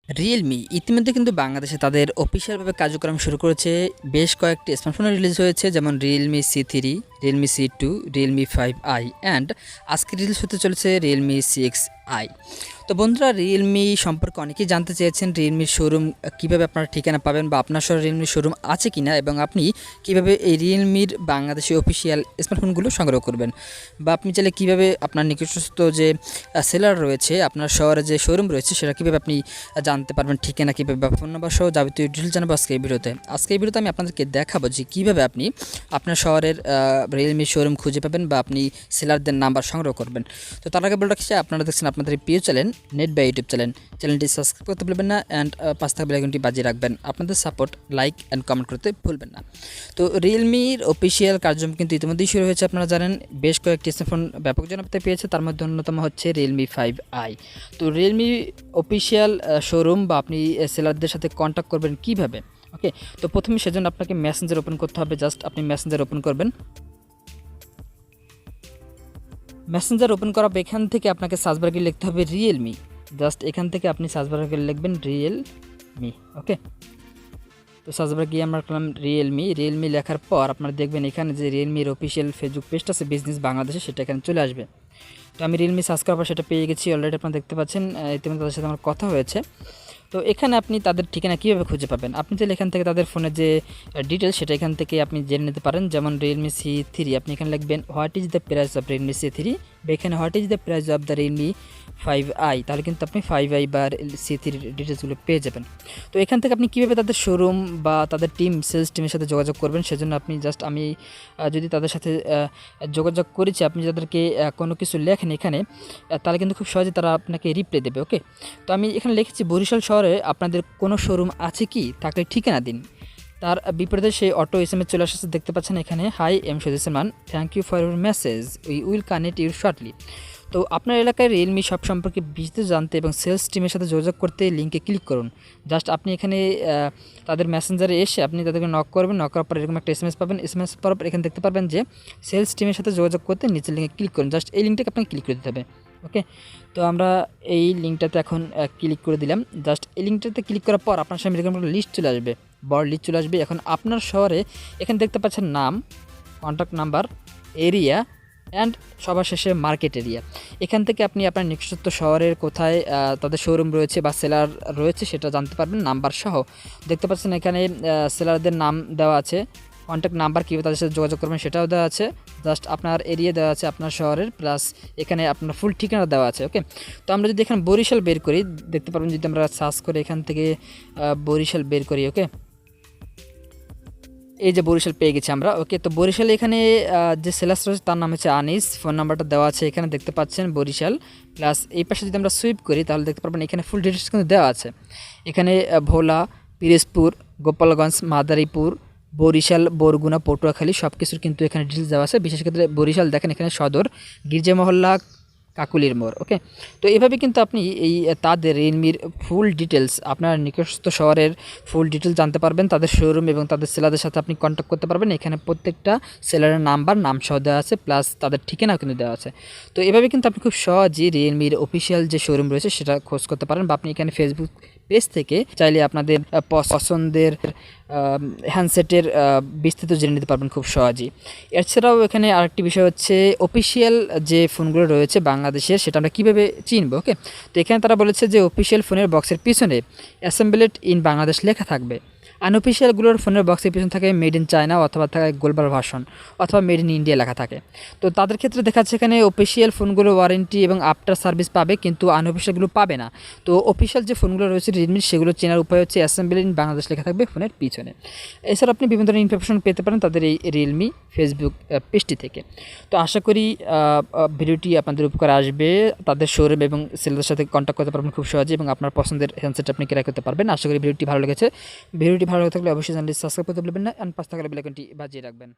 Realme ইতিমধ্যে কিন্তু বাংলাদেশে তাদের অফিসিয়ালভাবে কার্যক্রম শুরু করেছে। বেশ কয়েকটি স্মার্টফোন রিলিজ হয়েছে, যেমন Realme C3, Realme C2, Realme 5i and আজকে রিলিজ হতে চলেছে Realme 6i। তো বন্ধুরা, রিয়েলমি সম্পর্কে অনেকেই জানতে চেয়েছেন রিয়েলমির শোরুম কীভাবে আপনারা ঠিকানা পাবেন বা আপনার শহরে রিয়েলমির শোরুম আছে কিনা, এবং আপনি কীভাবে এই রিয়েলমির বাংলাদেশি অফিসিয়াল স্মার্টফোনগুলো সংগ্রহ করবেন, বা আপনি চাইলে কীভাবে আপনার নিকটস্থ যে সেলার রয়েছে, আপনার শহরে যে শোরুম রয়েছে, সেটা কীভাবে আপনি জানতে পারবেন, ঠিকানা কীভাবে বা ফোন নাম্বার সহ যাবতীয় ডিটেলস জানাবো আজকে এই ভিডিওতে। আমি আপনাদেরকে দেখাবো যে কীভাবে আপনি আপনার শহরের রিয়েলমি শোরুম খুঁজে পাবেন বা আপনি সেলারদের নাম্বার সংগ্রহ করবেন। তো তার আগে বলে রাখছি, আপনারা দেখছেন আপনাদের প্রিয় চ্যানেল নেট বাই ইউটিউব চ্যানেলটি সাবস্ক্রাইব করতে ভুলবেন না অ্যান্ড পাঁচ থাকা বেল আইকনটি বাজিয়ে রাখবেন। আপনাদের সাপোর্ট, লাইক অ্যান্ড কমেন্ট করতে ভুলবেন না। তো রিয়েলমির অফিসিয়াল কার্যক্রম কিন্তু ইতিমধ্যেই শুরু হয়েছে। আপনারা জানেন বেশ কয়েকটি স্মার্টফোন ব্যাপক জনপ্রিয়তা পেয়েছে, তার মধ্যে অন্যতম হচ্ছে Realme 5i। তো রিয়েলমি অফিসিয়াল শোরুম বা আপনি সেলারদের সাথে কন্ট্যাক্ট করবেন কিভাবে? ওকে, তো প্রথমে সেজন্য আপনাকে মেসেঞ্জার ওপেন করতে হবে। জাস্ট আপনি মেসেঞ্জার ওপেন করবেন। মেসেঞ্জার ওপেন করার এখান থেকে আপনাকে সার্চ বারে লিখতে হবে রিয়েলমি। জাস্ট এখান থেকে আপনি সার্চ বারে লিখবেন রিয়েলমি। ওকে, তো সার্চ বারে গিয়ে আমরা করলাম রিয়েলমি লেখার পর আপনারা দেখবেন এখানে যে রিয়েলমির অফিসিয়াল ফেসবুক পেজটা আছে বিজনেস বাংলাদেশে, সেটা এখানে চলে আসবে। তো আমি রিয়েলমি সার্চ করার পর সেটা পেয়ে গেছি অলরেডি। আপনারা দেখতে পাচ্ছেন ইতিমধ্যে তাদের সাথে আমার কথা হয়েছে। তো এখানে আপনি তাদের ঠিকানা কীভাবে খুঁজে পাবেন? আপনি চাইলে এখান থেকে তাদের ফোনের যে ডিটেলস সেটা এখান থেকে আপনি জেনে নিতে পারেন। যেমন Realme C3, আপনি এখানে লিখবেন what is the price of Realme C3, বা এখানে what is the price of the Realme 5i, তাহলে কিন্তু আপনি 5i বা C3 ডিটেলসগুলো পেয়ে যাবেন। তো এখান থেকে আপনি কীভাবে তাদের শোরুম বা তাদের সেলস টিমের সাথে যোগাযোগ করবেন, সেজন্য আপনি জাস্ট আমি যদি তাদের সাথে যোগাযোগ করেছি, আপনি যাদেরকে কোনো কিছু লেখেন এখানে, তাহলে কিন্তু খুব সহজে তারা আপনাকে রিপ্লাই দেবে। ওকে, তো আমি এখানে লিখেছি বরিশাল শহরে আপনাদের কোনো শোরুম আছে কি, থাকলে ঠিকানা দিন। তার বিপরীতে সেই অটো SMS চলে আসছে, দেখতে পাচ্ছেন এখানে। হাই এম সদস্যমান, thank you for your message, we will connect you shortly. তো আপনার এলাকায় রিয়েলমি শপ সম্পর্কে বিস্তারিত জানতে এবং সেলস টিমের সাথে যোগাযোগ করতে লিঙ্কে ক্লিক করুন। জাস্ট আপনি এখানে তাদের মেসেঞ্জারে এসে আপনি তাদেরকে নক করবেন। নক করার পর এরকম একটা SMS পাবেন। SMS পাওয়ার পর এখানে দেখতে পারবেন যে সেলস টিমের সাথে যোগাযোগ করতে নিচের লিঙ্কে ক্লিক করুন। জাস্ট এই লিঙ্কটাকে আপনাকে ক্লিক করে দিতে হবে। ওকে, তো আমরা এই লিঙ্কটাতে এখন ক্লিক করে দিলাম। জাস্ট এই লিঙ্কটাতে ক্লিক করার পর আপনার সামনে এরকম একটা লিস্ট চলে আসবে, বড় লিস্ট চলে আসবে। এখন আপনার শহরে এখানে দেখতে পাচ্ছেন নাম, কন্ট্যাক্ট নাম্বার, এরিয়া অ্যান্ড সবার শেষে মার্কেট এরিয়া। এখান থেকে আপনি আপনার নিকটস্থ শহরের কোথায় তাদের শোরুম রয়েছে বা সেলার রয়েছে সেটা জানতে পারবেন নাম্বার সহ। দেখতে পাচ্ছেন এখানে সেলারদের নাম দেওয়া আছে, কন্ট্যাক্ট নাম্বার, কীভাবে তাদের সাথে যোগাযোগ করবেন সেটাও দেওয়া আছে। জাস্ট আপনার এরিয়া দেওয়া আছে আপনার শহরের, প্লাস এখানে আপনার ফুল ঠিকানা দেওয়া আছে। ওকে, তো আমরা যদি এখানে বরিশাল বের করি, দেখতে পারবেন যদি আমরা সার্চ করে এখান থেকে বরিশাল বের করি। ওকে, এই যে বরিশাল পেয়ে গেছি আমরা। ওকে, তো বরিশালে এখানে যে সেলার্স রয়েছে তার নাম হচ্ছে আনিস, ফোন নাম্বারটা দেওয়া আছে এখানে দেখতে পাচ্ছেন বরিশাল। প্লাস এই পাশে যদি আমরা সুইপ করি তাহলে দেখতে পারবেন এখানে ফুল ডিটেলস কিন্তু দেওয়া আছে। এখানে ভোলা, পিরোজপুর, গোপালগঞ্জ, মাদারীপুর, বরিশাল, বরগুনা, পটুয়াখালী সব কিছুর কিন্তু এখানে ডিটেলস দেওয়া আছে। বিশেষ ক্ষেত্রে বরিশাল দেখেন এখানে সদর, গির্জা মহল্লা, কাকুলির মোড়। ওকে, তো এভাবে কিন্তু আপনি এই তাদের রিয়েলমির ফুল ডিটেলস, আপনার নিকটস্থ শহরের ফুল ডিটেলস জানতে পারবেন। তাদের শোরুম এবং তাদের সেলারদের সাথে আপনি কন্ট্যাক্ট করতে পারবেন। এখানে প্রত্যেকটা সেলারের নাম্বার, নাম সহ দেওয়া আছে, প্লাস তাদের ঠিকানাও কিন্তু দেওয়া আছে। তো এভাবে কিন্তু আপনি খুব সহজেই রিয়েলমির অফিসিয়াল যে শোরুম রয়েছে সেটা খোঁজ করতে পারেন, বা আপনি এখানে ফেসবুক পেজ থেকে চাইলে আপনাদের পছন্দের হ্যান্ডসেটের বিস্তারিত জেনে নিতে পারবেন খুব সহজেই। এছাড়াও এখানে আরেকটি বিষয় হচ্ছে অফিসিয়াল যে ফোনগুলো রয়েছে বাংলাদেশের, সেটা আমরা কীভাবে চিনব। ওকে, তো এখানে তারা বলেছে যে অফিসিয়াল ফোনের বক্সের পিছনে অ্যাসেম্বলড ইন বাংলাদেশ লেখা থাকবে। আনঅফিসিয়ালগুলোর ফোনের বক্সের পিছনে থাকে মেড ইন চায়না, অথবা থাকে গ্লোবাল ভার্সন, অথবা মেড ইন ইন্ডিয়া লেখা থাকে। তো তাদের ক্ষেত্রে দেখা যাচ্ছে এখানে অফিসিয়াল ফোনগুলো ওয়ারেন্টি এবং আফটার সার্ভিস পাবে, কিন্তু আনঅফিসিয়ালগুলো পাবে না। তো অফিসিয়াল যে ফোনগুলো রয়েছে রিয়েলমির, সেগুলো চেনার উপায় হচ্ছে অ্যাসেম্বল ইন বাংলাদেশ লেখা থাকবে ফোনের পিছনে। এছাড়া আপনি বিভিন্ন ধরনের ইনফরমেশন পেতে পারেন তাদের এই রিয়েলমি ফেসবুক পেজটি থেকে। তো আশা করি ভিডিওটি আপনাদের উপকার আসবে। তাদের শোরুম এবং সেলারদের সাথে কন্ট্যাক্ট করতে পারবেন খুব সহজে, এবং আপনার পছন্দের হ্যান্ডসেট আপনি ক্রয় করতে পারবেন। আশা করি ভিডিওটি ভালো লেগেছে। ভিডিওটি ভালো লাগলে অবশ্যই চ্যানেলটি সাবস্ক্রাইব করতে ভুলবেন না, অ্যান্ড পাশে থাকা বেল আইকনটি বাজিয়ে রাখবেন।